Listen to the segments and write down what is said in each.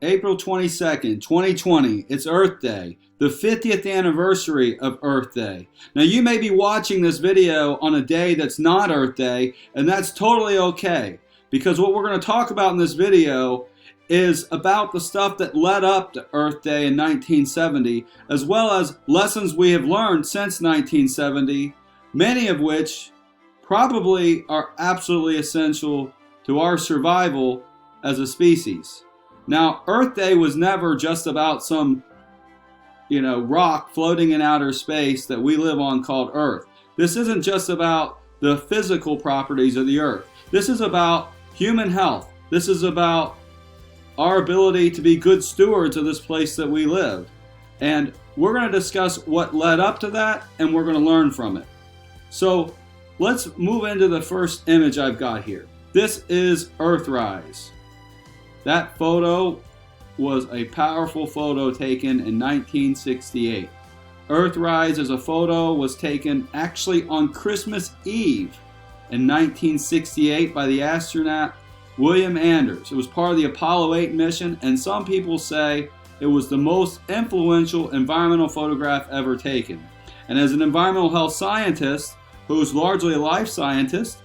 April 22nd, 2020. It's Earth Day, the 50th anniversary of Earth Day. Now you may be watching this video on a day that's not Earth Day, and that's totally okay, because what we're going to talk about in this video is about the stuff that led up to Earth Day in 1970, as well as lessons we have learned since 1970, many of which probably are absolutely essential to our survival as a species. Now, Earth Day was never just about some, rock floating in outer space that we live on called Earth. This isn't just about the physical properties of the Earth. This is about human health. This is about our ability to be good stewards of this place that we live. And we're going to discuss what led up to that, and we're going to learn from it. So let's move into the first image I've got here. This is Earthrise. That photo was a powerful photo taken in 1968. Earthrise as a photo was taken actually on Christmas Eve in 1968 by the astronaut William Anders. It was part of the Apollo 8 mission, and some people say it was the most influential environmental photograph ever taken. And as an environmental health scientist, who's largely a life scientist,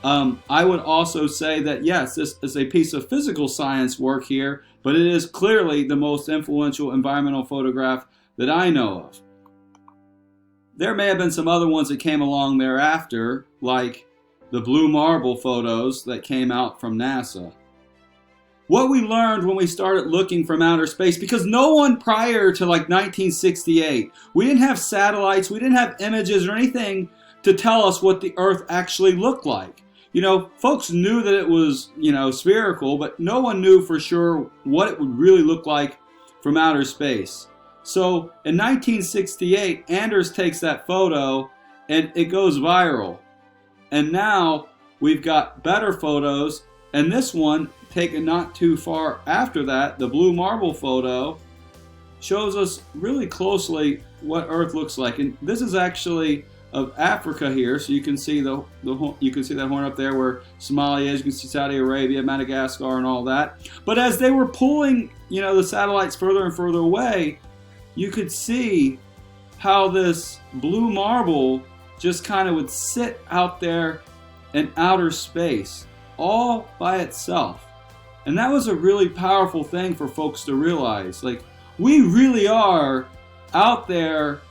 I would also say that yes, this is a piece of physical science work here, but it is clearly the most influential environmental photograph that I know of. There may have been some other ones that came along thereafter, like the blue marble photos that came out from NASA. What we learned when we started looking from outer space, because no one prior to like 1968, we didn't have satellites, we didn't have images or anything to tell us what the Earth actually looked like. Folks knew that it was, spherical, but no one knew for sure what it would really look like from outer space. So in 1968, Anders takes that photo and it goes viral. And now we've got better photos, and this one, taken not too far after that, the blue marble photo, shows us really closely what Earth looks like. And this is actually of Africa here, so you can see you can see that horn up there where Somalia is. You can see Saudi Arabia, Madagascar, and all that. But as they were pulling, the satellites further and further away, you could see how this blue marble just kind of would sit out there in outer space, all by itself. And that was a really powerful thing for folks to realize. Like, we really are out there,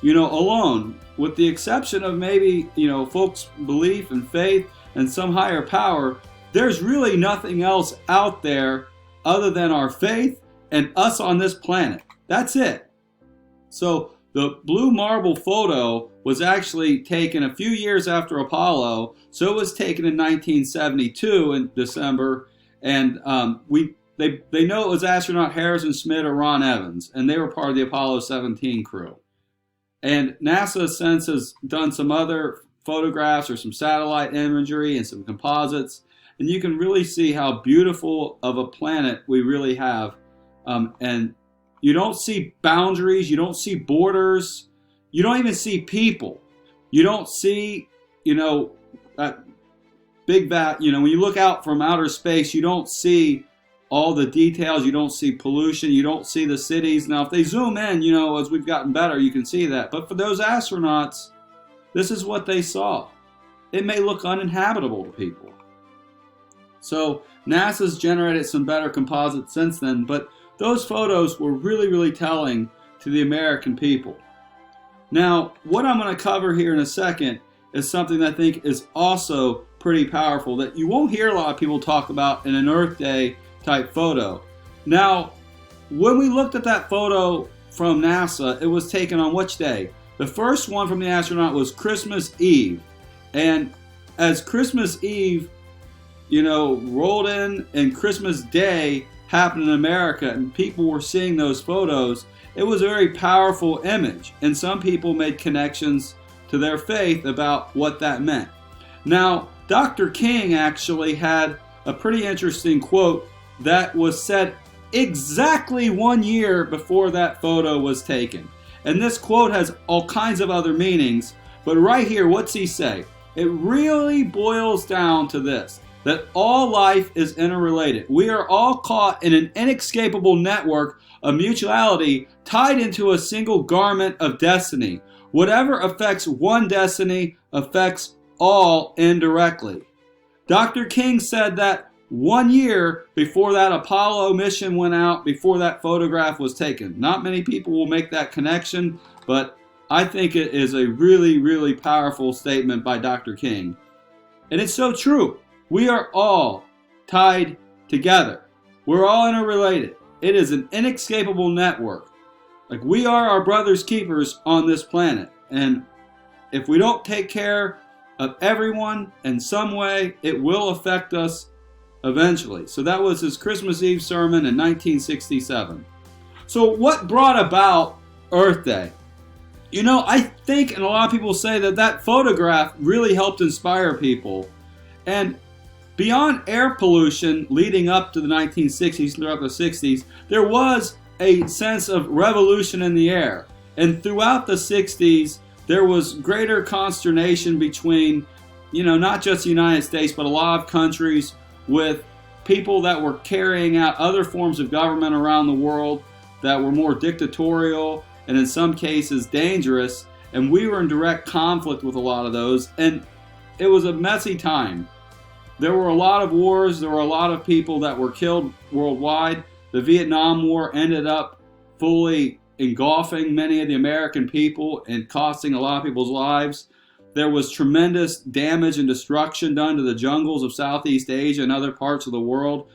alone. With the exception of maybe, folks' belief and faith and some higher power, there's really nothing else out there other than our faith and us on this planet. That's it. So the blue marble photo was actually taken a few years after Apollo. So it was taken in 1972 in December. And they know it was astronaut Harrison Schmitt or Ron Evans, and they were part of the Apollo 17 crew. And NASA since has done some other photographs or some satellite imagery and some composites. And you can really see how beautiful of a planet we really have. And you don't see boundaries, you don't see borders, you don't even see people. You don't see, that big when you look out from outer space, you don't see all the details, you don't see pollution, you don't see the cities. Now, if they zoom in, as we've gotten better, you can see that. But for those astronauts, this is what they saw. It may look uninhabitable to people. So NASA's generated some better composites since then, but those photos were really, really telling to the American people. Now, what I'm going to cover here in a second is something that I think is also pretty powerful that you won't hear a lot of people talk about in an Earth Day type photo. Now, when we looked at that photo from NASA, it was taken on which day? The first one from the astronaut was Christmas Eve. And as Christmas Eve, rolled in and Christmas Day happened in America and people were seeing those photos, it was a very powerful image. And some people made connections to their faith about what that meant. Now, Dr. King actually had a pretty interesting quote that was said exactly 1 year before that photo was taken. And this quote has all kinds of other meanings, but right here, what's he say? It really boils down to this. that all life is interrelated. We are all caught in an inescapable network of mutuality tied into a single garment of destiny. Whatever affects one destiny affects all indirectly. Dr. King said that 1 year before that Apollo mission went out, before that photograph was taken. Not many people will make that connection, but I think it is a really, really powerful statement by Dr. King. And it's so true. We are all tied together. We're all interrelated. It is an inescapable network. Like, we are our brother's keepers on this planet. And if we don't take care of everyone in some way, it will affect us eventually. So that was his Christmas Eve sermon in 1967. So what brought about Earth Day? You know, I think, and a lot of people say that photograph really helped inspire people. And beyond air pollution leading up to the 1960s, throughout the 60s, there was a sense of revolution in the air. And throughout the 60s, there was greater consternation between, not just the United States, but a lot of countries, with people that were carrying out other forms of government around the world that were more dictatorial and in some cases dangerous. And we were in direct conflict with a lot of those. And it was a messy time. There were a lot of wars. There were a lot of people that were killed worldwide. The Vietnam War ended up fully engulfing many of the American people and costing a lot of people's lives. There was tremendous damage and destruction done to the jungles of Southeast Asia and other parts of the world.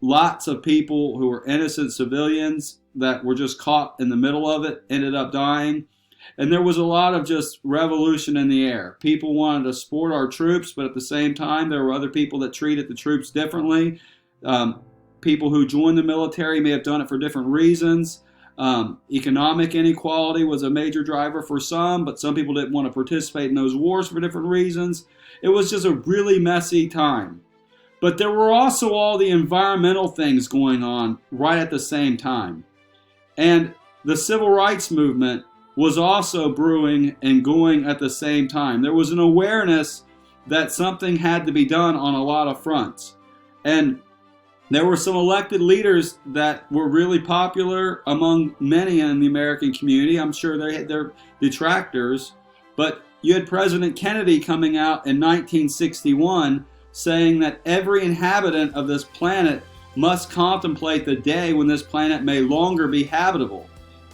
Lots of people who were innocent civilians that were just caught in the middle of it ended up dying. And there was a lot of just revolution in the air. People wanted to support our troops, but at the same time, there were other people that treated the troops differently. People who joined the military may have done it for different reasons. Economic inequality was a major driver for some, but some people didn't want to participate in those wars for different reasons. It was just a really messy time. But there were also all the environmental things going on right at the same time. And the civil rights movement was also brewing and going at the same time. There was an awareness that something had to be done on a lot of fronts. And there were some elected leaders that were really popular among many in the American community. I'm sure they had their detractors, but you had President Kennedy coming out in 1961 saying that every inhabitant of this planet must contemplate the day when this planet may longer be habitable.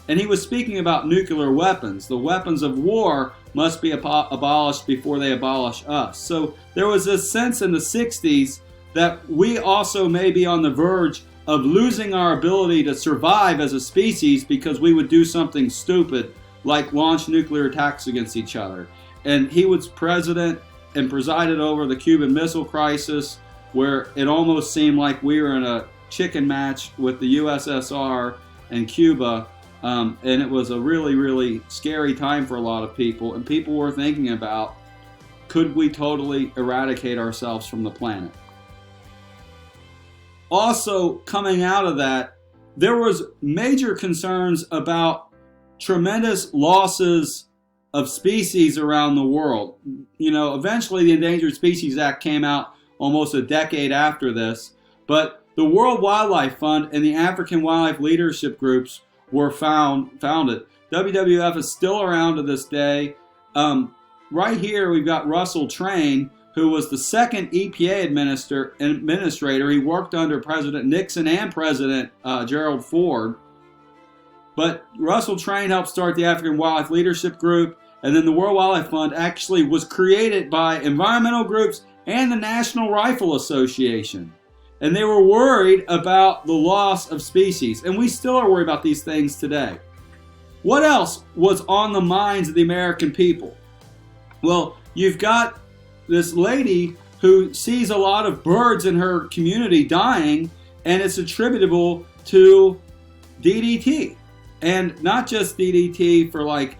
And he was speaking about nuclear weapons. The weapons of war must be abolished before they abolish us. So there was this sense in the 60s that we also may be on the verge of losing our ability to survive as a species because we would do something stupid like launch nuclear attacks against each other. And he was president and presided over the Cuban Missile Crisis, where it almost seemed like we were in a chicken match with the USSR and Cuba. And it was a really, really scary time for a lot of people. And people were thinking about, could we totally eradicate ourselves from the planet? Also, coming out of that, there was major concerns about tremendous losses of species around the world. Eventually the Endangered Species Act came out almost a decade after this, but the World Wildlife Fund and the African Wildlife Leadership Groups were founded. WWF is still around to this day. Right here we've got Russell Train, who was the second EPA administrator. He worked under President Nixon and President Gerald Ford. But Russell Train helped start the African Wildlife Leadership Group, and then the World Wildlife Fund actually was created by environmental groups and the National Rifle Association. And they were worried about the loss of species, and we still are worried about these things today. What else was on the minds of the American people? Well, you've got this lady who sees a lot of birds in her community dying, and it's attributable to DDT. And not just DDT for like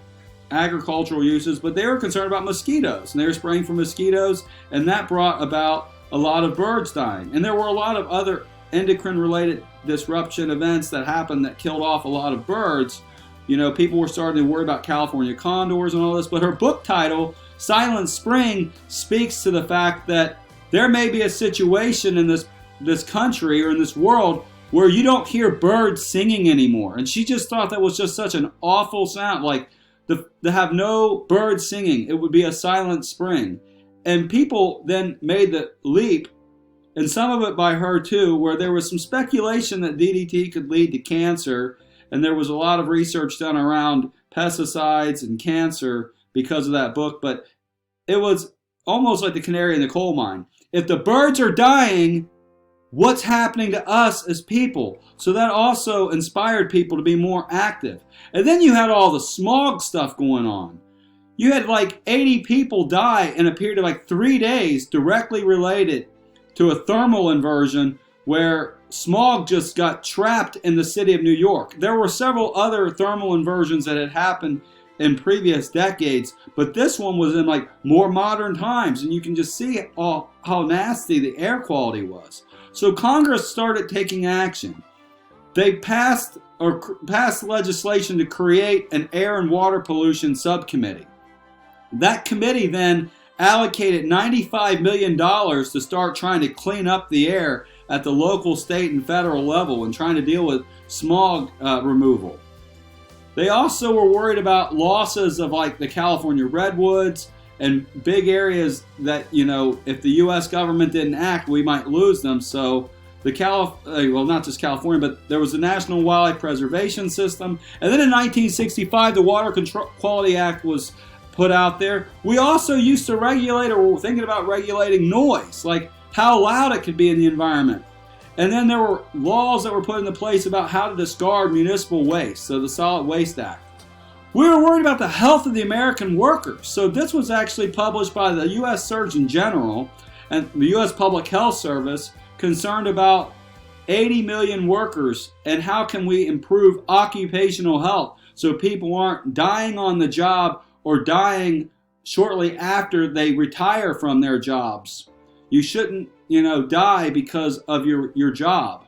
agricultural uses, but they were concerned about mosquitoes, and they were spraying for mosquitoes, and that brought about a lot of birds dying. And there were a lot of other endocrine-related disruption events that happened that killed off a lot of birds. People were starting to worry about California condors and all this, but her book title, Silent Spring, speaks to the fact that there may be a situation in this country or in this world where you don't hear birds singing anymore. And she just thought that was just such an awful sound. Like, to have no birds singing, it would be a silent spring. And people then made the leap, and some of it by her too, where there was some speculation that DDT could lead to cancer. And there was a lot of research done around pesticides and cancer because of that book. But it was almost like the canary in the coal mine. If the birds are dying, what's happening to us as people? So that also inspired people to be more active. And then you had all the smog stuff going on. You had like 80 people die in a period of like 3 days directly related to a thermal inversion where smog just got trapped in the city of New York. There were several other thermal inversions that had happened in previous decades, but this one was in like more modern times, and you can just see how nasty the air quality was. So Congress started taking action. They passed legislation to create an air and water pollution subcommittee. That committee then allocated $95 million to start trying to clean up the air at the local, state, and federal level and trying to deal with smog removal. They also were worried about losses of like the California redwoods and big areas that, you know, if the U.S. government didn't act, we might lose them. So well, not just California, but there was the National Wildlife Preservation System. And then in 1965, the Water Quality Act was put out there. We also used to regulate, or were thinking about regulating, noise, like how loud it could be in the environment. And then there were laws that were put into place about how to discard municipal waste, so the Solid Waste Act. We were worried about the health of the American workers. So this was actually published by the U.S. Surgeon General and the U.S. Public Health Service, concerned about 80 million workers and how can we improve occupational health so people aren't dying on the job or dying shortly after they retire from their jobs. You shouldn't, die because of your job.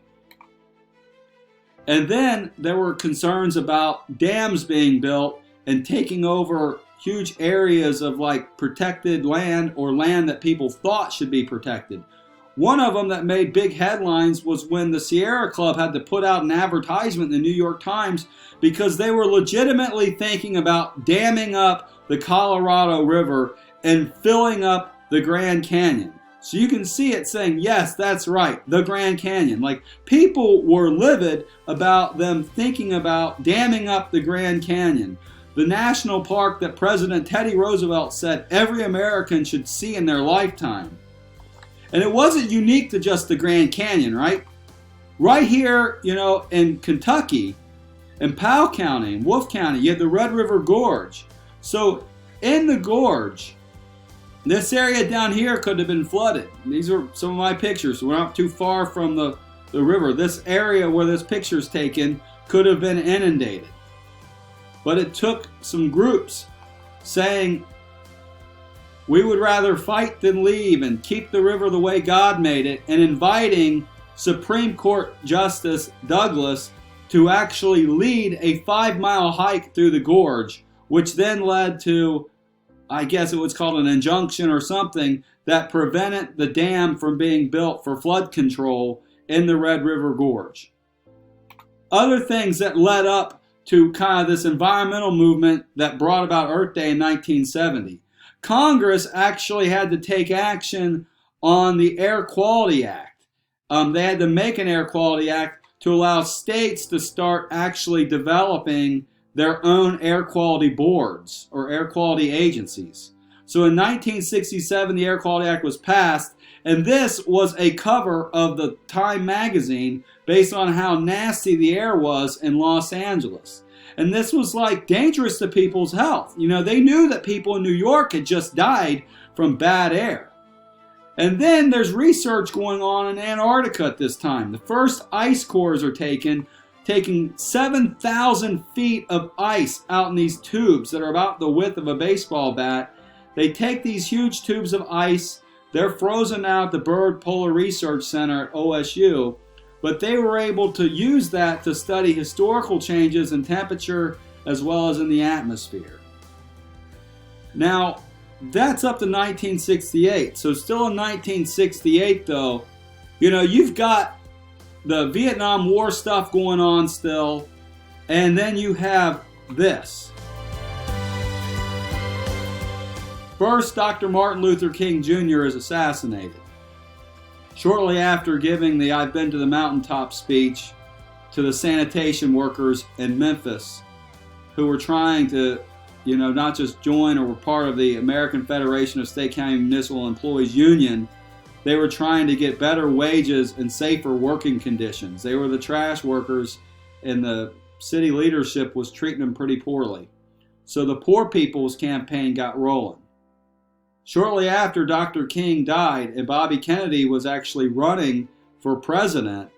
And then there were concerns about dams being built and taking over huge areas of like protected land or land that people thought should be protected. One of them that made big headlines was when the Sierra Club had to put out an advertisement in the New York Times because they were legitimately thinking about damming up the Colorado River and filling up the Grand Canyon. So you can see it saying, yes, that's right, the Grand Canyon. Like, people were livid about them thinking about damming up the Grand Canyon, the national park that President Teddy Roosevelt said every American should see in their lifetime. And it wasn't unique to just the Grand Canyon, right? Right here, in Kentucky, in Powell County, in Wolfe County, you had the Red River Gorge. So in the gorge, this area down here could have been flooded. These are some of my pictures. We're not too far from the river. This area where this picture is taken could have been inundated. But it took some groups saying, we would rather fight than leave and keep the river the way God made it, and inviting Supreme Court Justice Douglas to actually lead a 5-mile hike through the gorge, which then led to, I guess it was called an injunction or something, that prevented the dam from being built for flood control in the Red River Gorge. Other things that led up to kind of this environmental movement that brought about Earth Day in 1970. Congress actually had to take action on the Air Quality Act. They had to make an Air Quality Act to allow states to start actually developing their own air quality boards or air quality agencies. So in 1967, the Air Quality Act was passed, and this was a cover of the Time magazine based on how nasty the air was in Los Angeles. And this was like dangerous to people's health. They knew that people in New York had just died from bad air. And then there's research going on in Antarctica at this time. The first ice cores are taking 7,000 feet of ice out in these tubes that are about the width of a baseball bat. They take these huge tubes of ice. They're frozen out at the Byrd Polar Research Center at OSU. But they were able to use that to study historical changes in temperature as well as in the atmosphere. Now, That's up to 1968. So still in 1968, though, you've got the Vietnam War stuff going on still, and then you have this. First, Dr. Martin Luther King Jr. is assassinated. Shortly after giving the I've Been to the Mountaintop speech to the sanitation workers in Memphis, who were trying to, not just join or were part of the American Federation of State, County, and Municipal Employees Union, they were trying to get better wages and safer working conditions. They were the trash workers, and the city leadership was treating them pretty poorly. So the Poor People's Campaign got rolling. Shortly after Dr. King died, and Bobby Kennedy was actually running for president.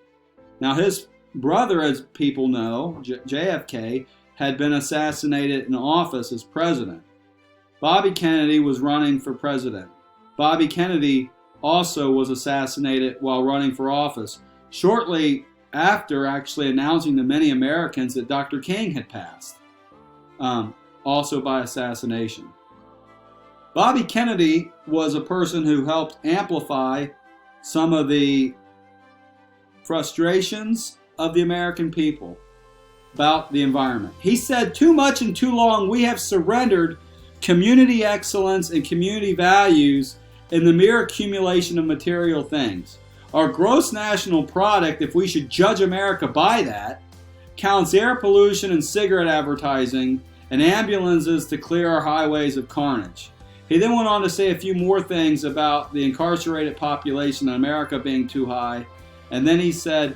Now his brother, as people know, JFK, had been assassinated in office as president. Bobby Kennedy was running for president. Bobby Kennedy also was assassinated while running for office, shortly after actually announcing to many Americans that Dr. King had passed, also by assassination. Bobby Kennedy was a person who helped amplify some of the frustrations of the American people about the environment. He said, "Too much and too long we have surrendered community excellence and community values in the mere accumulation of material things. Our gross national product, if we should judge America by that, counts air pollution and cigarette advertising and ambulances to clear our highways of carnage." He then went on to say a few more things about the incarcerated population in America being too high. And then he said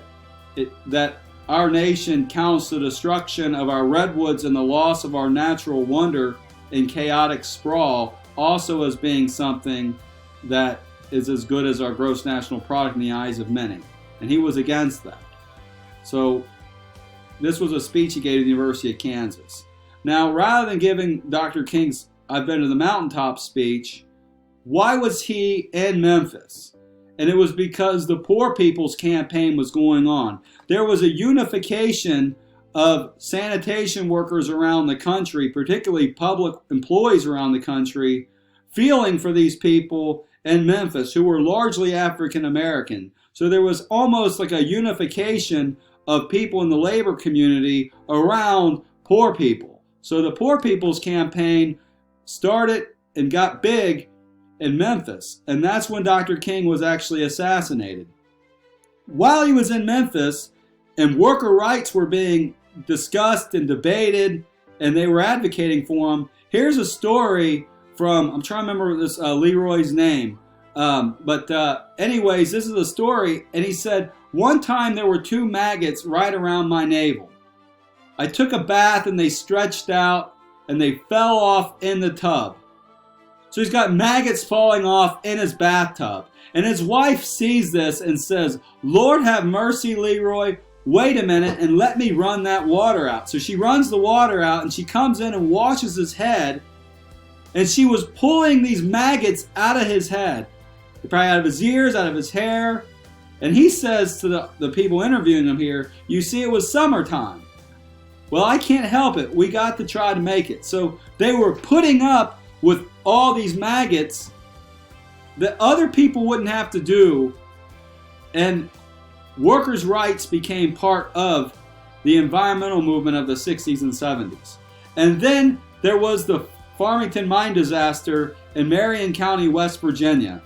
that our nation counts the destruction of our redwoods and the loss of our natural wonder in chaotic sprawl also as being something that is as good as our gross national product in the eyes of many. And he was against that. So this was a speech he gave at the University of Kansas. Now, rather than giving Dr. King's I've Been to the Mountaintop speech, why was he in Memphis? And it was because the Poor People's Campaign was going on. There was a unification of sanitation workers around the country, particularly public employees around the country, feeling for these people in Memphis who were largely African American. So there was almost like a unification of people in the labor community around poor people. So the Poor People's Campaign started and got big in Memphis, and that's when Dr. King was actually assassinated. While he was in Memphis and worker rights were being discussed and debated and they were advocating for him, here's a story from, I'm trying to remember this Leroy's name, anyways, this is a story, and he said, "One time there were 2 maggots right around my navel. I took a bath and they stretched out and they fell off in the tub." So he's got maggots falling off in his bathtub. And his wife sees this and says, "Lord have mercy, Leroy, wait a minute and let me run that water out." So she runs the water out and she comes in and washes his head. And she was pulling these maggots out of his head. Probably out of his ears, out of his hair. And he says to the people interviewing him here, "You see, it was summertime." Well, I can't help it. We got to try to make it. So they were putting up with all these maggots that other people wouldn't have to do. And workers' rights became part of the environmental movement of the 60s and 70s. And then there was the Farmington mine disaster in Marion County, West Virginia.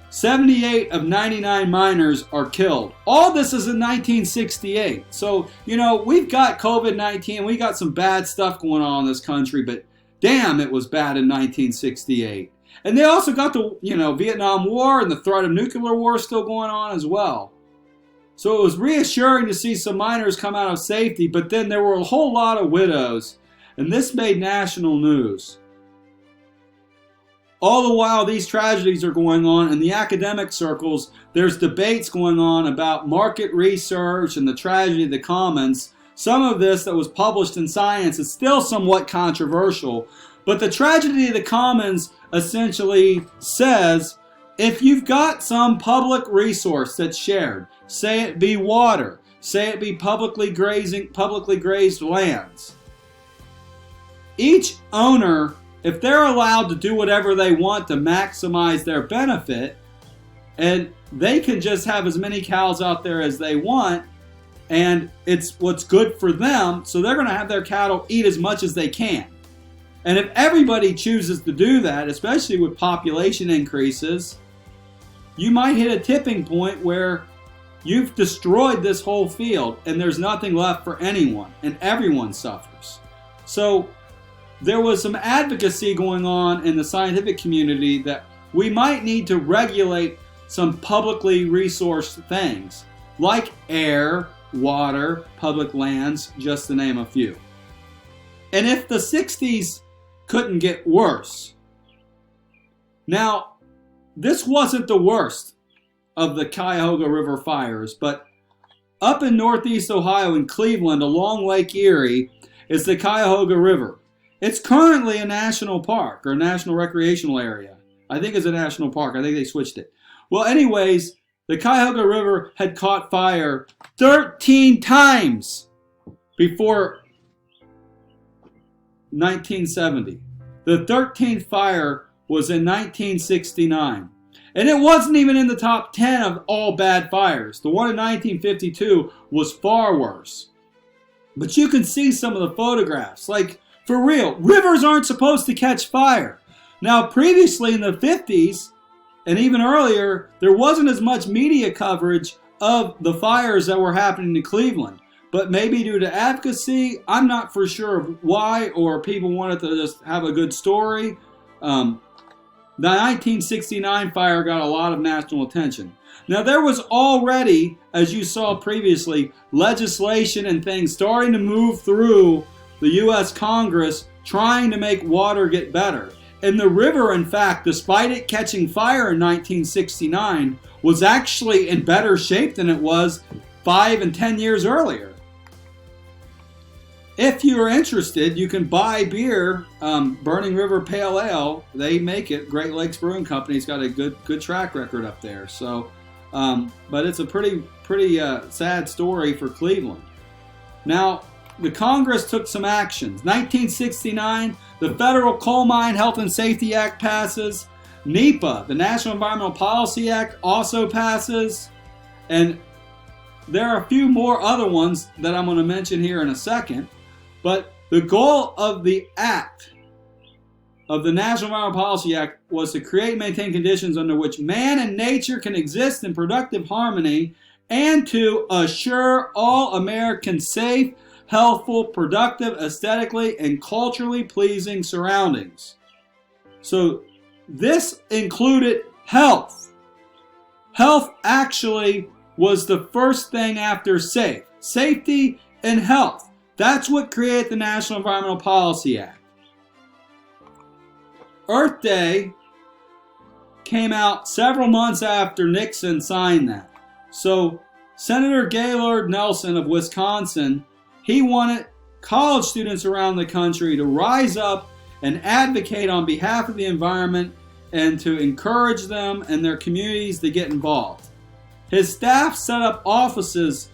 78 of 99 miners are killed. All this is in 1968. So, we've got COVID-19, we got some bad stuff going on in this country, but damn, it was bad in 1968. And they also got the, Vietnam War and the threat of nuclear war still going on as well. So it was reassuring to see some miners come out of safety, but then there were a whole lot of widows, and this made national news. All the while these tragedies are going on in the academic circles, there's debates going on about market research and the tragedy of the commons. Some of this that was published in Science is still somewhat controversial, but the tragedy of the commons essentially says if you've got some public resource that's shared, say it be water, say it be publicly grazed lands, each owner if they're allowed to do whatever they want to maximize their benefit, and they can just have as many cows out there as they want, and it's what's good for them, so they're going to have their cattle eat as much as they can. And if everybody chooses to do that, especially with population increases, you might hit a tipping point where you've destroyed this whole field and there's nothing left for anyone, and everyone suffers. So there was some advocacy going on in the scientific community that we might need to regulate some publicly resourced things like air, water, public lands, just to name a few. And if the 60s couldn't get worse. Now, this wasn't the worst of the Cuyahoga River fires, but up in northeast Ohio in Cleveland along Lake Erie is the Cuyahoga River. It's currently a national park or national recreational area. I think it's a national park. I think they switched it. Well, anyways, the Cuyahoga River had caught fire 13 times before 1970. The 13th fire was in 1969. And it wasn't even in the top 10 of all bad fires. The one in 1952 was far worse. But you can see some of the photographs. Like, for real, rivers aren't supposed to catch fire. Now, previously in the 50s, and even earlier, there wasn't as much media coverage of the fires that were happening in Cleveland. But maybe due to advocacy, I'm not for sure why, or people wanted to just have a good story. The 1969 fire got a lot of national attention. Now, there was already, as you saw previously, legislation and things starting to move through the U.S. Congress trying to make water get better. And the river, in fact, despite it catching fire in 1969, was actually in better shape than it was 5 and 10 years earlier. If you are interested, you can buy beer, Burning River Pale Ale. They make it. Great Lakes Brewing Company's got a good track record up there. So, but it's a pretty sad story for Cleveland. Now, the Congress took some actions. 1969, the Federal Coal Mine Health and Safety Act passes. NEPA, the National Environmental Policy Act, also passes. And there are a few more other ones that I'm going to mention here in a second. But the goal of the act, of the National Environmental Policy Act, was to create and maintain conditions under which man and nature can exist in productive harmony and to assure all Americans safe, healthful, productive, aesthetically, and culturally pleasing surroundings. So this included health. Health actually was the first thing after safe. Safety and health. That's what created the National Environmental Policy Act. Earth Day came out several months after Nixon signed that. So Senator Gaylord Nelson of Wisconsin, he wanted college students around the country to rise up and advocate on behalf of the environment and to encourage them and their communities to get involved. His staff set up offices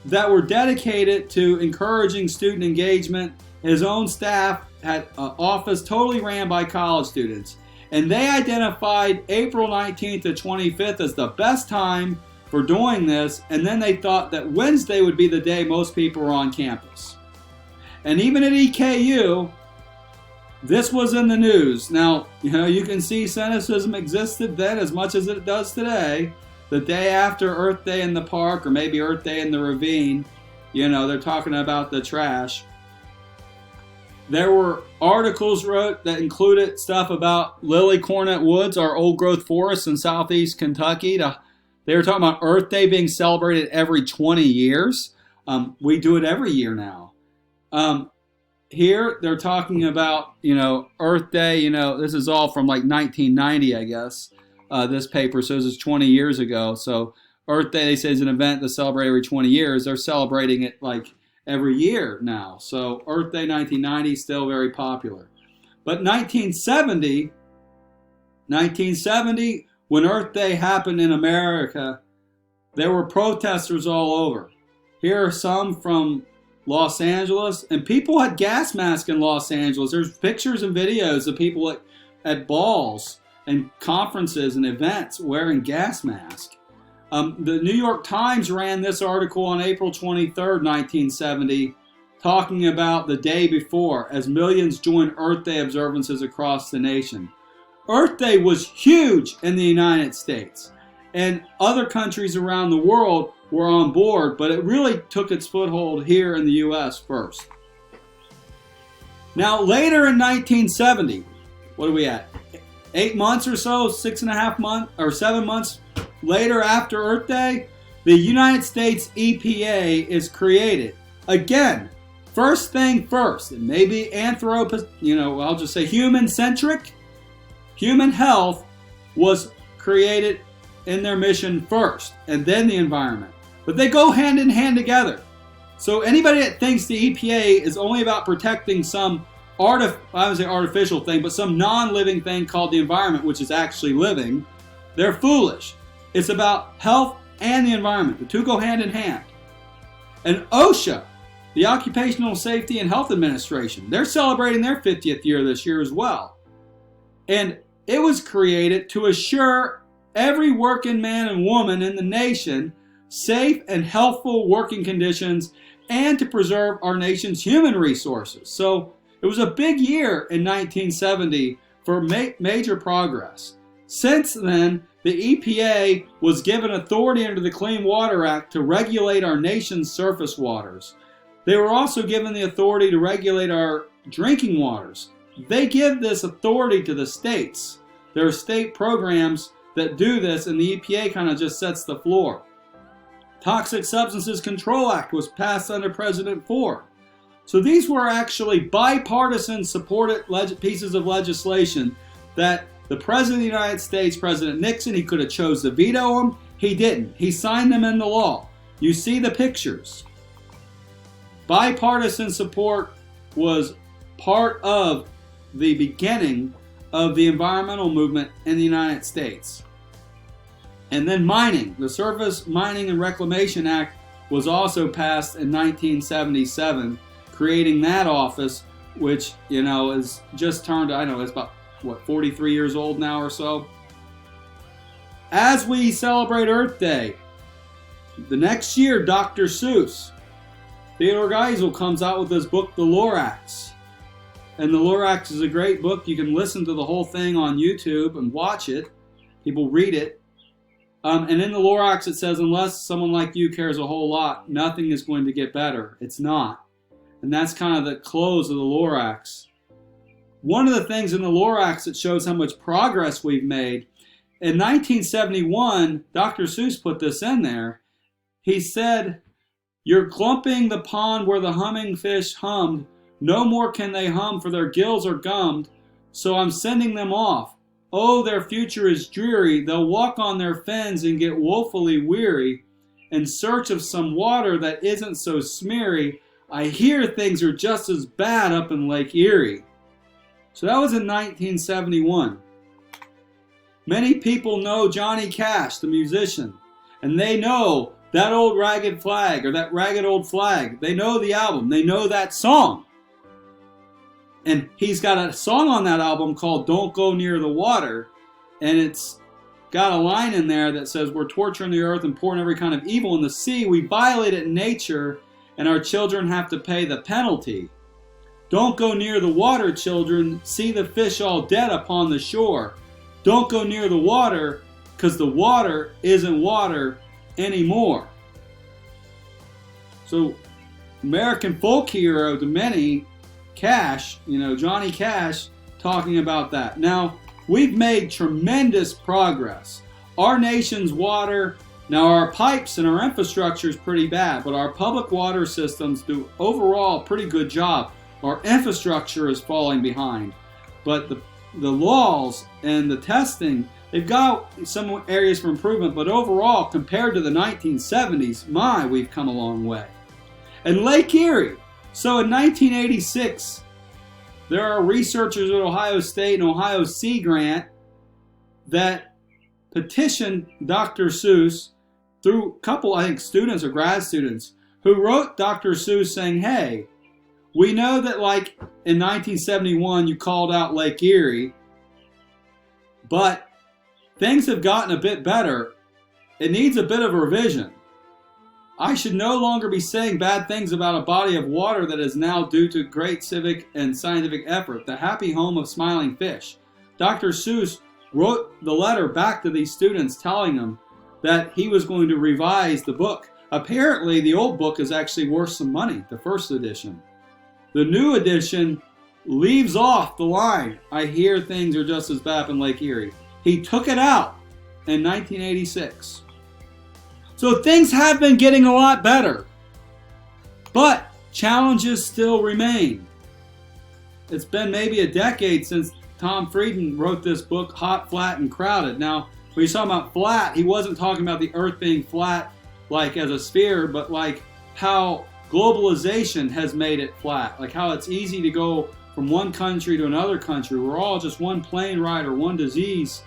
that were dedicated to encouraging student engagement. His own staff had an office totally ran by college students. And they identified April 19th to 25th as the best time for doing this. And then they thought that Wednesday would be the day most people were on campus. And even at EKU, this was in the news. Now, you can see cynicism existed then as much as it does today. The day after Earth Day in the park, or maybe Earth Day in the ravine, they're talking about the trash. There were articles wrote that included stuff about Lily Cornet Woods, our old growth forests in southeast Kentucky. They were talking about Earth Day being celebrated every 20 years. We do it every year now. Here they're talking about, Earth Day, this is all from like 1990, I guess. This paper says it's 20 years ago. So Earth Day, they say, is an event to celebrate every 20 years. They're celebrating it like every year now. So Earth Day 1990 is still very popular. But 1970, when Earth Day happened in America, there were protesters all over. Here are some from Los Angeles, and people had gas masks in Los Angeles. There's pictures and videos of people at balls and conferences and events wearing gas masks. The New York Times ran this article on April 23rd, 1970, talking about the day before as millions joined Earth Day observances across the nation. Earth Day was huge in the United States, and other countries around the world were on board, but it really took its foothold here in the U.S. first. Now, later in 1970, what are we at? 8 months or so, 6.5 months, or 7 months later after Earth Day, the United States EPA is created. Again, first thing first, it may be I'll just say human-centric. Human health was created in their mission first, and then the environment. But they go hand in hand together. So anybody that thinks the EPA is only about protecting some artificial thing, but some non-living thing called the environment, which is actually living, they're foolish. It's about health and the environment. The two go hand in hand. And OSHA, the Occupational Safety and Health Administration, they're celebrating their 50th year this year as well. And it was created to assure every working man and woman in the nation safe and healthful working conditions and to preserve our nation's human resources. So it was a big year in 1970 for major progress. Since then, the EPA was given authority under the Clean Water Act to regulate our nation's surface waters. They were also given the authority to regulate our drinking waters. They give this authority to the states. There are state programs that do this, and the EPA kind of just sets the floor. Toxic Substances Control Act was passed under President Ford. So these were actually bipartisan supported pieces of legislation that the President of the United States, President Nixon, he could have chose to veto them. He didn't. He signed them into law. You see the pictures. Bipartisan support was part of the beginning of the environmental movement in the United States. And then mining, the Surface Mining and Reclamation Act was also passed in 1977, creating that office, which, is just turned, it's about, 43 years old now or so. As we celebrate Earth Day, the next year, Dr. Seuss, Theodore Geisel comes out with his book, The Lorax. And The Lorax is a great book. You can listen to the whole thing on YouTube and watch it. People read it. And in The Lorax it says, unless someone like you cares a whole lot, nothing is going to get better. It's not. And that's kind of the close of The Lorax. One of the things in The Lorax that shows how much progress we've made, in 1971, Dr. Seuss put this in there. He said, "You're clumping the pond where the humming fish hummed. No more can they hum, for their gills are gummed. So I'm sending them off. Oh, their future is dreary. They'll walk on their fins and get woefully weary. In search of some water that isn't so smeary, I hear things are just as bad up in Lake Erie." So that was in 1971. Many people know Johnny Cash, the musician, and they know that old ragged flag, or that ragged old flag. They know the album. They know that song. And he's got a song on that album called Don't Go Near the Water. And it's got a line in there that says, we're torturing the earth and pouring every kind of evil in the sea. We violated nature, and our children have to pay the penalty. Don't go near the water, children. See the fish all dead upon the shore. Don't go near the water, because the water isn't water anymore. So, American folk hero to many, Cash, Johnny Cash, talking about that. Now, we've made tremendous progress. Our nation's water, now our pipes and our infrastructure is pretty bad, but our public water systems do overall a pretty good job. Our infrastructure is falling behind, but the laws and the testing, they've got some areas for improvement, but overall, compared to the 1970s, we've come a long way. And Lake Erie. So in 1986, there are researchers at Ohio State and Ohio Sea Grant that petitioned Dr. Seuss through a couple, students or grad students, who wrote Dr. Seuss saying, hey, we know that like in 1971 you called out Lake Erie, but things have gotten a bit better. It needs a bit of revision. I should no longer be saying bad things about a body of water that is now, due to great civic and scientific effort, the happy home of smiling fish. Dr. Seuss wrote the letter back to these students telling them that he was going to revise the book. Apparently, the old book is actually worth some money, the first edition. The new edition leaves off the line, I hear things are just as bad in Lake Erie. He took it out in 1986. So things have been getting a lot better, but challenges still remain. It's been maybe a decade since Tom Frieden wrote this book, Hot, Flat, and Crowded. Now, when he's talking about flat, he wasn't talking about the earth being flat like as a sphere, but like how globalization has made it flat, like how it's easy to go from one country to another country. We're all just one plane ride or one disease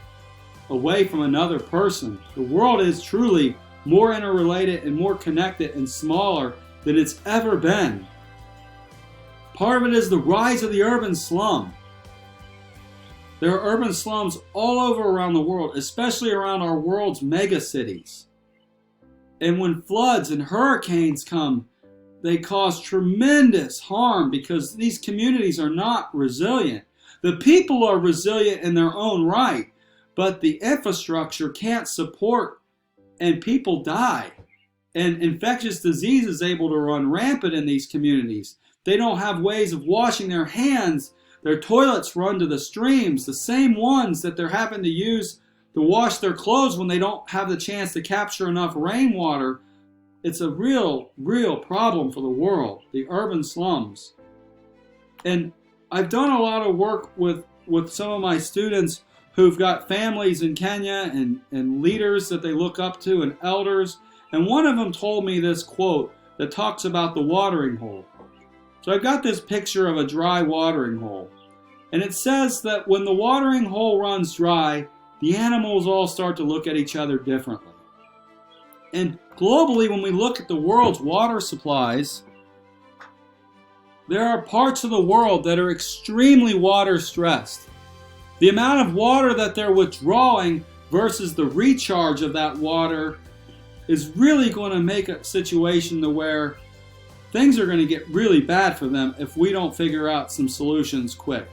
away from another person. The world is truly more interrelated and more connected and smaller than it's ever been. Part of it is the rise of the urban slum. There are urban slums all over around the world, especially around our world's mega cities. And when floods and hurricanes come, they cause tremendous harm because these communities are not resilient. The people are resilient in their own right, but the infrastructure can't support, and people die. And infectious disease is able to run rampant in these communities. They don't have ways of washing their hands. Their toilets run to the streams, the same ones that they're having to use to wash their clothes when they don't have the chance to capture enough rainwater. It's a real problem for the world, the urban slums. And I've done a lot of work with some of my students who've got families in Kenya and leaders that they look up to and elders. And one of them told me this quote that talks about the watering hole. So I've got this picture of a dry watering hole. And it says that when the watering hole runs dry, the animals all start to look at each other differently. And globally, when we look at the world's water supplies, there are parts of the world that are extremely water stressed. The amount of water that they're withdrawing versus the recharge of that water is really going to make a situation to where things are going to get really bad for them if we don't figure out some solutions quick.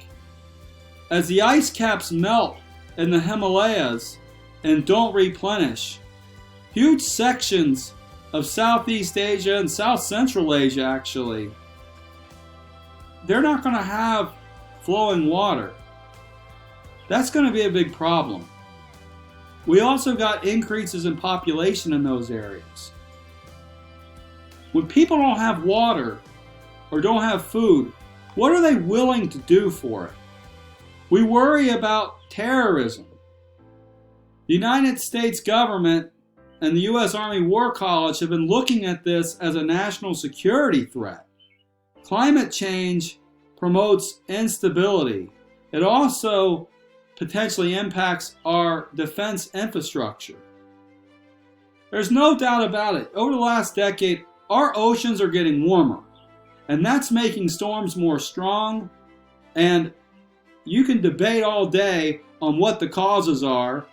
As the ice caps melt in the Himalayas and don't replenish, huge sections of Southeast Asia and South Central Asia actually, they're not going to have flowing water. That's going to be a big problem. We also got increases in population in those areas. When people don't have water or don't have food, what are they willing to do for it? We worry about terrorism. The United States government and the U.S. Army War College have been looking at this as a national security threat. Climate change promotes instability. It also potentially impacts our defense infrastructure. There's no doubt about it. Over the last decade, our oceans are getting warmer, and that's making storms more strong. And you can debate all day on what the causes are.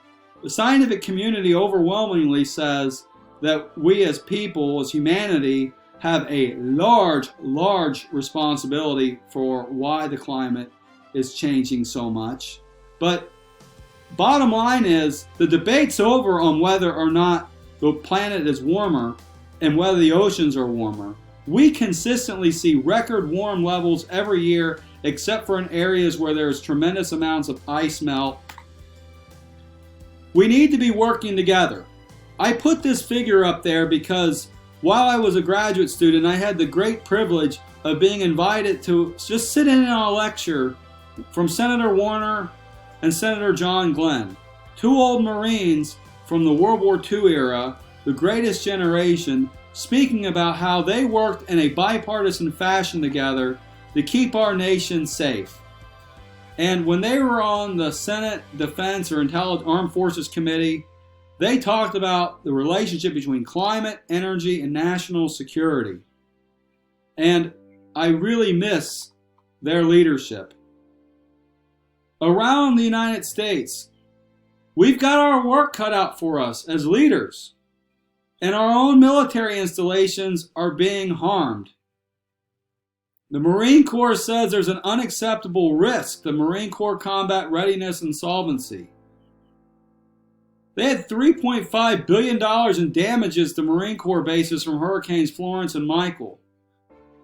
The scientific community overwhelmingly says that we as people, as humanity, have a large responsibility for why the climate is changing so much. But bottom line is, the debate's over on whether or not the planet is warmer and whether the oceans are warmer. We consistently see record warm levels every year, except for in areas where there's tremendous amounts of ice melt. We need to be working together. I put this figure up there because while I was a graduate student, I had the great privilege of being invited to just sit in on a lecture from Senator Warner and Senator John Glenn, two old Marines from the World War II era, the greatest generation, speaking about how they worked in a bipartisan fashion together to keep our nation safe. And when they were on the Senate Defense or Armed Forces Committee, They talked about the relationship between climate, energy, and national security. And I really miss their leadership. Around the United States, we've got our work cut out for us as leaders. And our own military installations are being harmed. The Marine Corps says there's an unacceptable risk to Marine Corps combat readiness and solvency. They had $3.5 billion in damages to Marine Corps bases from Hurricanes Florence and Michael.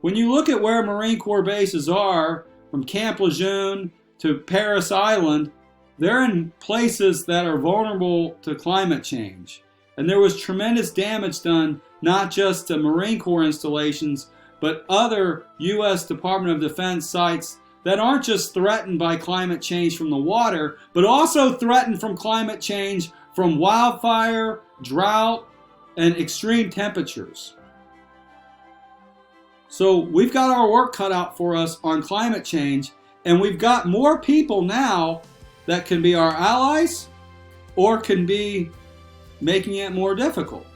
When you look at where Marine Corps bases are, from Camp Lejeune to Paris Island, they're in places that are vulnerable to climate change. And there was tremendous damage done, not just to Marine Corps installations, but other U.S. Department of Defense sites that aren't just threatened by climate change from the water, but also threatened from climate change from wildfire, drought, and extreme temperatures. So we've got our work cut out for us on climate change, and we've got more people now that can be our allies or can be making it more difficult.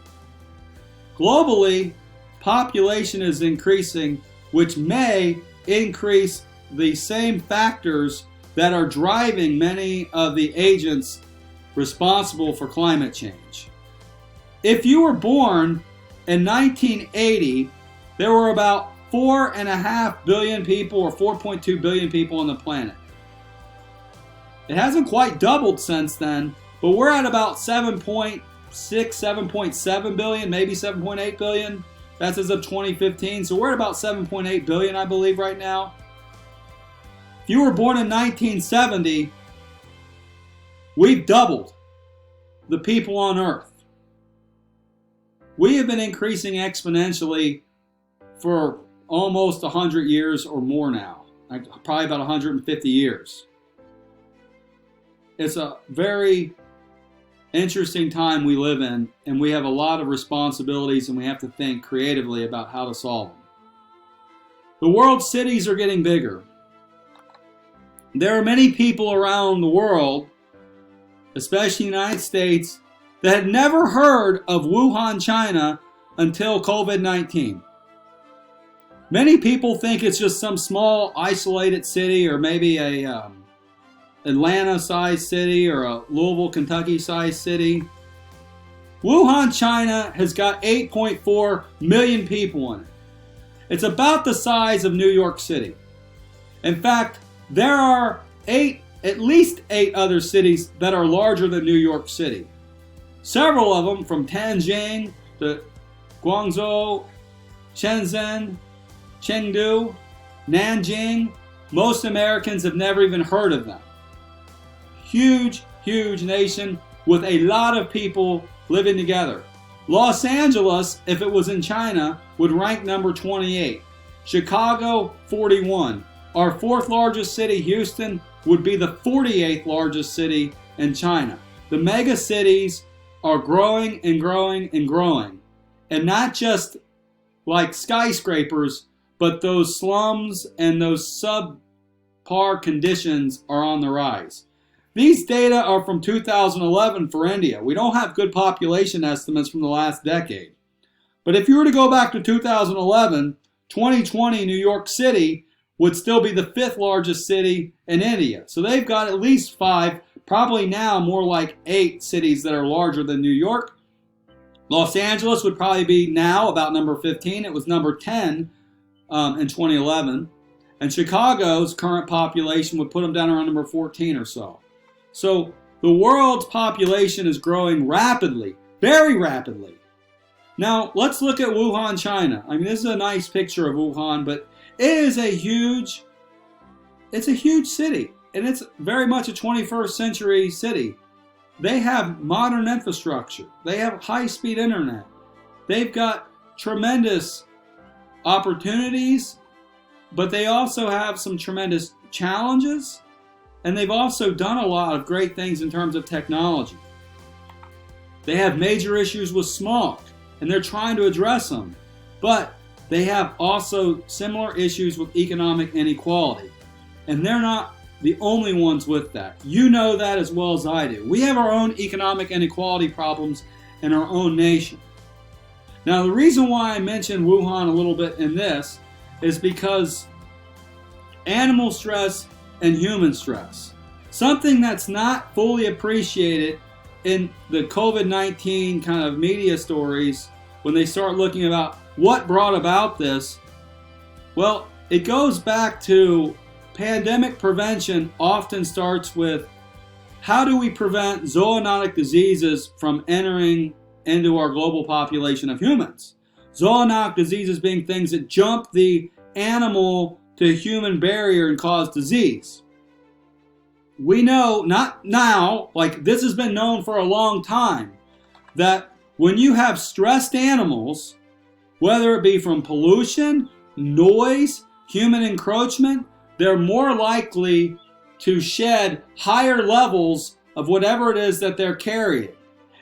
Globally, population is increasing, which may increase the same factors that are driving many of the agents responsible for climate change. If you were born in 1980, there were about 4.5 billion people or 4.2 billion people on the planet. It hasn't quite doubled since then, but we're at about 7.6, 7.7 billion, maybe 7.8 billion. That's as of 2015. So we're at about 7.8 billion, I believe, right now. If you were born in 1970, we've doubled the people on Earth. We have been increasing exponentially for almost 100 years or more now, probably about 150 years. It's a very interesting time we live in, and we have a lot of responsibilities, and we have to think creatively about how to solve them. The world's cities are getting bigger. There are many people around the world, especially in the United States, that had never heard of Wuhan, China until COVID-19. Many people think it's just some small isolated city, or maybe a Atlanta-sized city or a Louisville, Kentucky-sized city. Wuhan, China has got 8.4 million people in it. It's about the size of New York City. In fact, there are at least 8 other cities that are larger than New York City. Several of them, from Tianjin to Guangzhou, Shenzhen, Chengdu, Nanjing, most Americans have never even heard of them. Huge, huge nation with a lot of people living together. Los Angeles, if it was in China, would rank number 28. Chicago, 41. Our 4th largest city, Houston, would be the 48th largest city in China. The mega cities are growing and growing and growing. And not just like skyscrapers, but those slums and those subpar conditions are on the rise. These data are from 2011 for India. We don't have good population estimates from the last decade. But if you were to go back to 2011, 2020 New York City would still be the 5th largest city in India. So they've got at least 5, probably now more like 8 cities that are larger than New York. Los Angeles would probably be now about number 15. It was number 10 in 2011. And Chicago's current population would put them down around number 14 or so. So the world's population is growing rapidly, very rapidly. Now let's look at Wuhan, China. I mean, this is a nice picture of Wuhan, but it is a huge city, and it's very much a 21st century city. They have modern infrastructure. They have high-speed internet. They've got tremendous opportunities, but they also have some tremendous challenges. And they've also done a lot of great things in terms of technology. They have major issues with smog, and they're trying to address them. But they have also similar issues with economic inequality. And they're not the only ones with that. You know that as well as I do. We have our own economic inequality problems in our own nation. Now, the reason why I mentioned Wuhan a little bit in this is because animal stress and human stress, something that's not fully appreciated in the COVID-19 kind of media stories when they start looking about what brought about this. Well, it goes back to pandemic prevention often starts with how do we prevent zoonotic diseases from entering into our global population of humans? Zoonotic diseases being things that jump the animal to human barrier and cause disease. We know, not now, like this has been known for a long time, that when you have stressed animals, whether it be from pollution, noise, human encroachment, they're more likely to shed higher levels of whatever it is that they're carrying.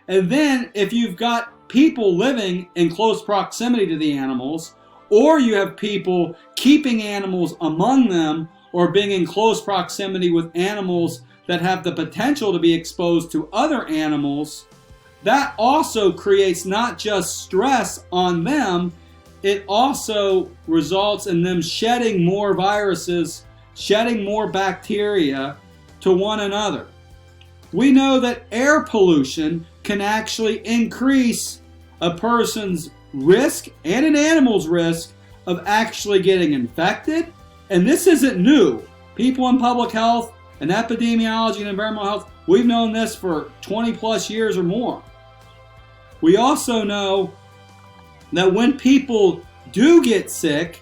And then if you've got people living in close proximity to the animals, or you have people keeping animals among them, or being in close proximity with animals that have the potential to be exposed to other animals, that also creates not just stress on them, it also results in them shedding more viruses, shedding more bacteria to one another. We know that air pollution can actually increase a person's risk and an animal's risk of actually getting infected. And this isn't new. People in public health and epidemiology and environmental health, we've known this for 20 plus years or more. We also know that when people do get sick,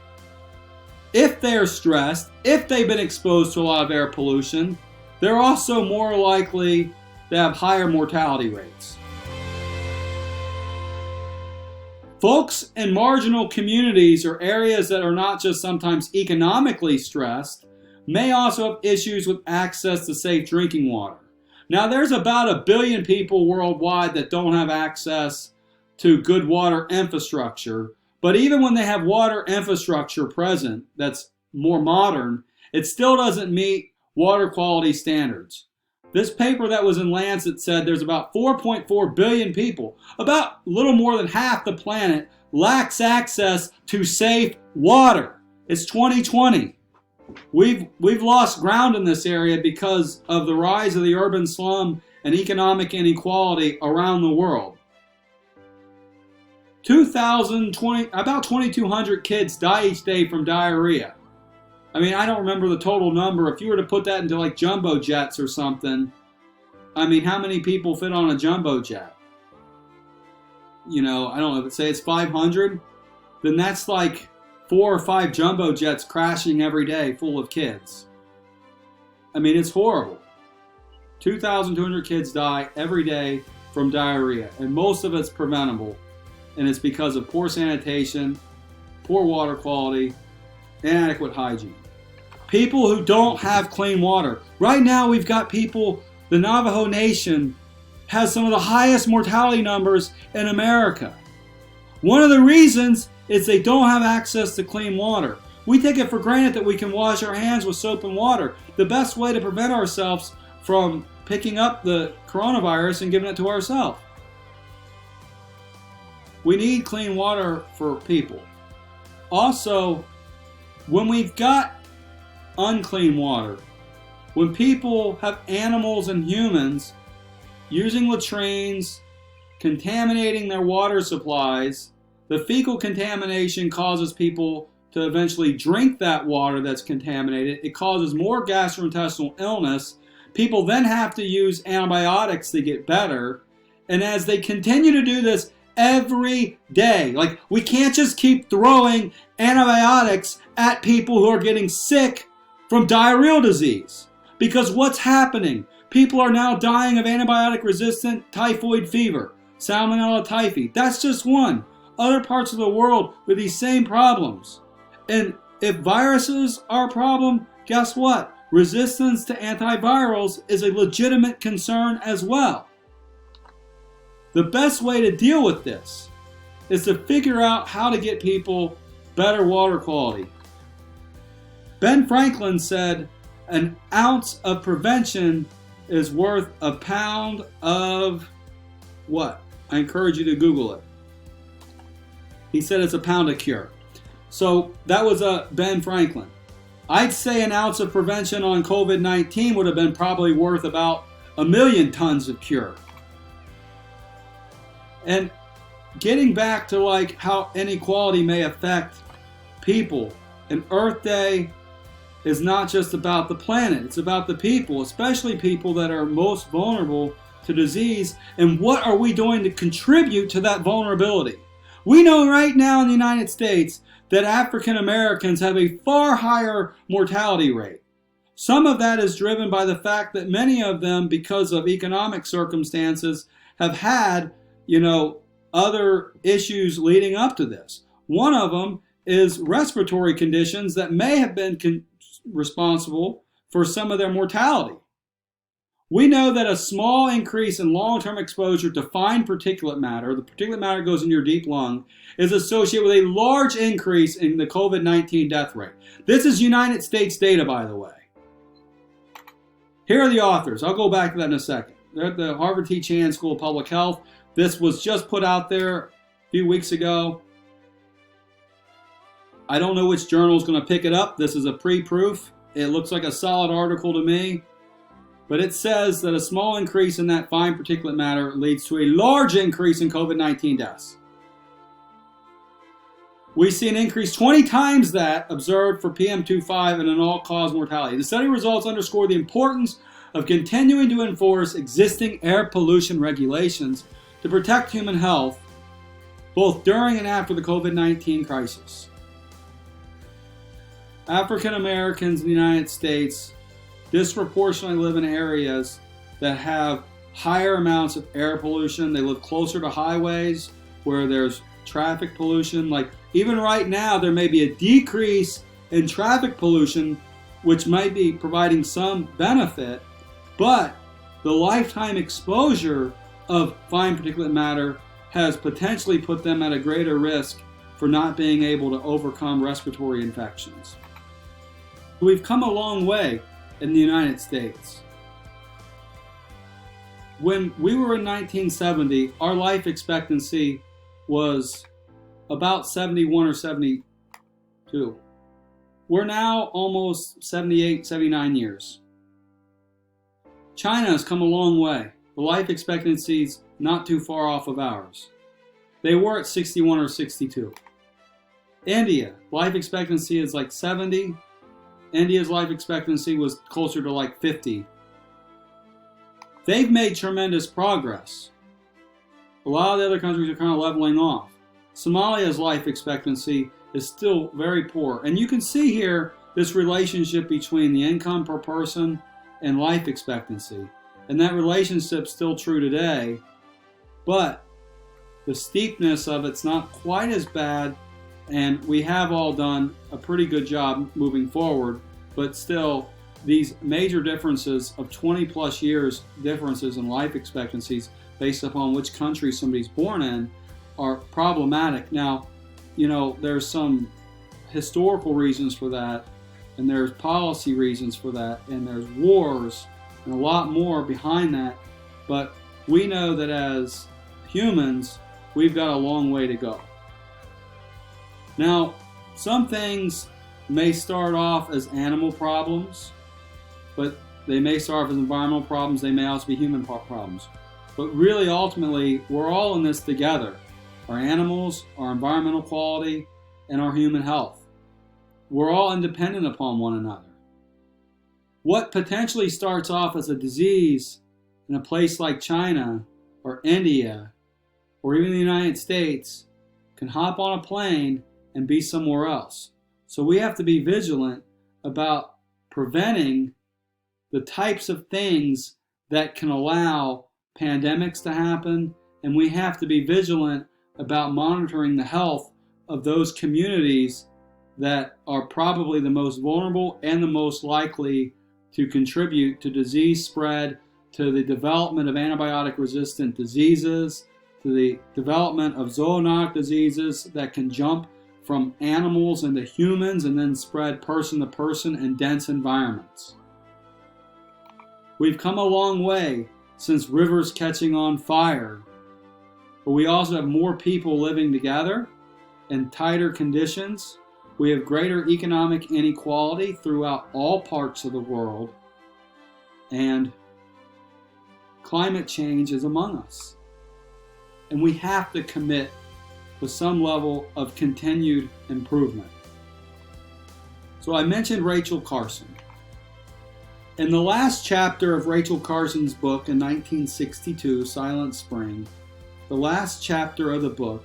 if they're stressed, if they've been exposed to a lot of air pollution, they're also more likely to have higher mortality rates. Folks in marginal communities or areas that are not just sometimes economically stressed may also have issues with access to safe drinking water. Now, there's about 1 billion people worldwide that don't have access to good water infrastructure, but even when they have water infrastructure present that's more modern, it still doesn't meet water quality standards. This paper that was in Lancet said there's about 4.4 billion people, about a little more than half the planet, lacks access to safe water. It's 2020. We've lost ground in this area because of the rise of the urban slum and economic inequality around the world. 2020, about 2,200 kids die each day from diarrhea. I mean, I don't remember the total number. If you were to put that into like jumbo jets or something, I mean, how many people fit on a jumbo jet? You know, I don't know, say it's 500, then that's like 4 or 5 jumbo jets crashing every day full of kids. I mean, it's horrible. 2,200 kids die every day from diarrhea, and most of it's preventable, and it's because of poor sanitation, poor water quality, inadequate hygiene. People who don't have clean water. Right now we've got people, the Navajo Nation has some of the highest mortality numbers in America. One of the reasons is they don't have access to clean water. We take it for granted that we can wash our hands with soap and water. The best way to prevent ourselves from picking up the coronavirus and giving it to ourselves. We need clean water for people. Also, when we've got unclean water, when people have animals and humans using latrines, contaminating their water supplies, the fecal contamination causes people to eventually drink that water that's contaminated. It causes more gastrointestinal illness. People then have to use antibiotics to get better. And as they continue to do this every day, like we can't just keep throwing antibiotics at people who are getting sick from diarrheal disease. Because what's happening? People are now dying of antibiotic-resistant typhoid fever, Salmonella typhi. That's just one. Other parts of the world with these same problems. And if viruses are a problem, guess what? Resistance to antivirals is a legitimate concern as well. The best way to deal with this is to figure out how to get people better water quality. Ben Franklin said, An ounce of prevention is worth a pound of what? I encourage you to Google it. He said it's a pound of cure. So that was Ben Franklin. I'd say an ounce of prevention on COVID-19 would have been probably worth about 1,000,000 tons of cure. And getting back to like how inequality may affect people, and Earth Day is not just about the planet, it's about the people, especially people that are most vulnerable to disease, and what are we doing to contribute to that vulnerability? We know right now in the United States that African Americans have a far higher mortality rate. Some of that is driven by the fact that many of them, because of economic circumstances, have had, other issues leading up to this. One of them is respiratory conditions that may have been responsible for some of their mortality. We know that a small increase in long-term exposure to fine particulate matter, the particulate matter goes in your deep lung, is associated with a large increase in the COVID-19 death rate. This is United States data, by the way. Here are the authors. I'll go back to that in a second. They're at the Harvard T. Chan School of Public Health. This was just put out there a few weeks ago. I don't know which journal is going to pick it up. This is a pre-proof. It looks like a solid article to me. But it says that a small increase in that fine particulate matter leads to a large increase in COVID-19 deaths. We see an increase 20 times that observed for PM2.5 and an all-cause mortality. The study results underscore the importance of continuing to enforce existing air pollution regulations to protect human health, both during and after the COVID-19 crisis. African Americans in the United States disproportionately live in areas that have higher amounts of air pollution. They live closer to highways where there's traffic pollution. Like even right now, there may be a decrease in traffic pollution, which might be providing some benefit, but the lifetime exposure of fine particulate matter has potentially put them at a greater risk for not being able to overcome respiratory infections. We've come a long way in the United States. When we were in 1970, our life expectancy was about 71 or 72. We're now almost 78, 79 years. China has come a long way. The life expectancy's not too far off of ours. They were at 61 or 62. India, life expectancy is like 70. India's life expectancy was closer to like 50. They've made tremendous progress. A lot of the other countries are kind of leveling off. Somalia's life expectancy is still very poor. And you can see here this relationship between the income per person and life expectancy. And that relationship's still true today, but the steepness of it's not quite as bad, and we have all done a pretty good job moving forward, but still these major differences of 20 plus years differences in life expectancies based upon which country somebody's born in are problematic. Now, there's some historical reasons for that, and there's policy reasons for that, and there's wars and a lot more behind that, but we know that as humans, we've got a long way to go. Now, some things may start off as animal problems, but they may start off as environmental problems, they may also be human problems. But really, ultimately, we're all in this together. Our animals, our environmental quality, and our human health. We're all independent upon one another. What potentially starts off as a disease in a place like China or India or even the United States can hop on a plane and be somewhere else. So we have to be vigilant about preventing the types of things that can allow pandemics to happen, and we have to be vigilant about monitoring the health of those communities that are probably the most vulnerable and the most likely to contribute to disease spread, to the development of antibiotic-resistant diseases, to the development of zoonotic diseases that can jump from animals into humans and then spread person to person in dense environments. We've come a long way since rivers catching on fire, but we also have more people living together in tighter conditions. We have greater economic inequality throughout all parts of the world, and climate change is among us. And we have to commit with some level of continued improvement. So I mentioned Rachel Carson. In the last chapter of Rachel Carson's book in 1962, Silent Spring, the last chapter of the book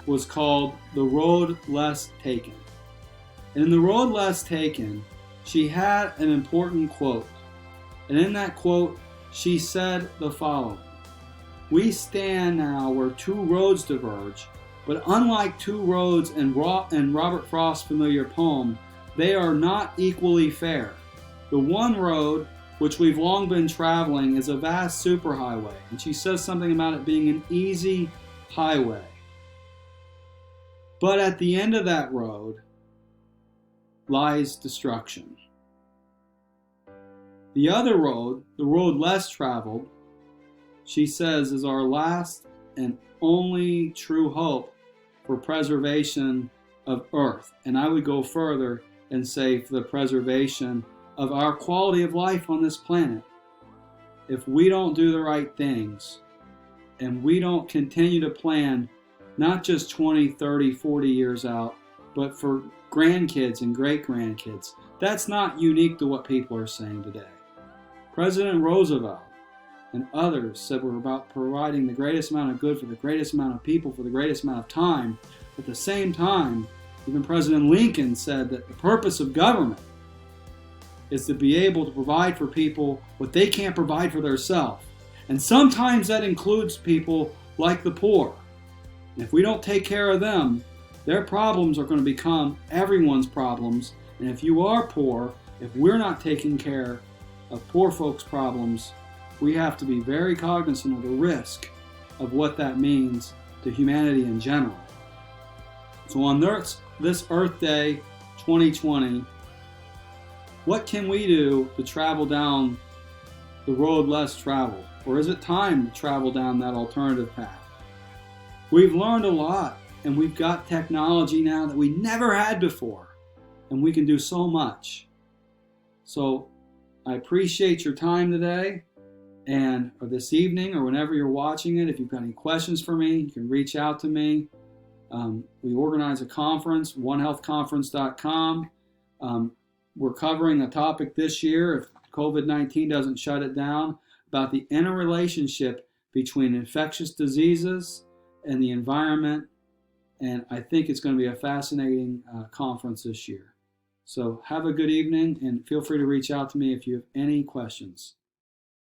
was called The Road Less Taken. And in The Road Less Taken, she had an important quote. And in that quote, she said the following: "We stand now where two roads diverge, but unlike two roads in Robert Frost's familiar poem, they are not equally fair. The one road, which we've long been traveling, is a vast superhighway." And she says something about it being an easy highway. But at the end of that road lies destruction. The other road, the road less traveled, she says, is our last and only true hope for preservation of Earth. And I would go further and say for the preservation of our quality of life on this planet. If we don't do the right things and we don't continue to plan not just 20, 30, 40 years out, but for grandkids and great-grandkids, that's not unique to what people are saying today. President Roosevelt and others said we're about providing the greatest amount of good for the greatest amount of people for the greatest amount of time. At the same time, even President Lincoln said that the purpose of government is to be able to provide for people what they can't provide for themselves. And sometimes that includes people like the poor. And if we don't take care of them, their problems are going to become everyone's problems. And if you are poor, if we're not taking care of poor folks' problems, we have to be very cognizant of the risk of what that means to humanity in general. So on this Earth Day 2020, what can we do to travel down the road less traveled? Or is it time to travel down that alternative path? We've learned a lot, and we've got technology now that we never had before, and we can do so much. So I appreciate your time today, or this evening, or whenever you're watching it. If you've got any questions for me, you can reach out to me. We organize a conference, onehealthconference.com. We're covering a topic this year, if COVID-19 doesn't shut it down, about the interrelationship between infectious diseases and the environment. And I think it's going to be a fascinating conference this year. So have a good evening, and feel free to reach out to me if you have any questions.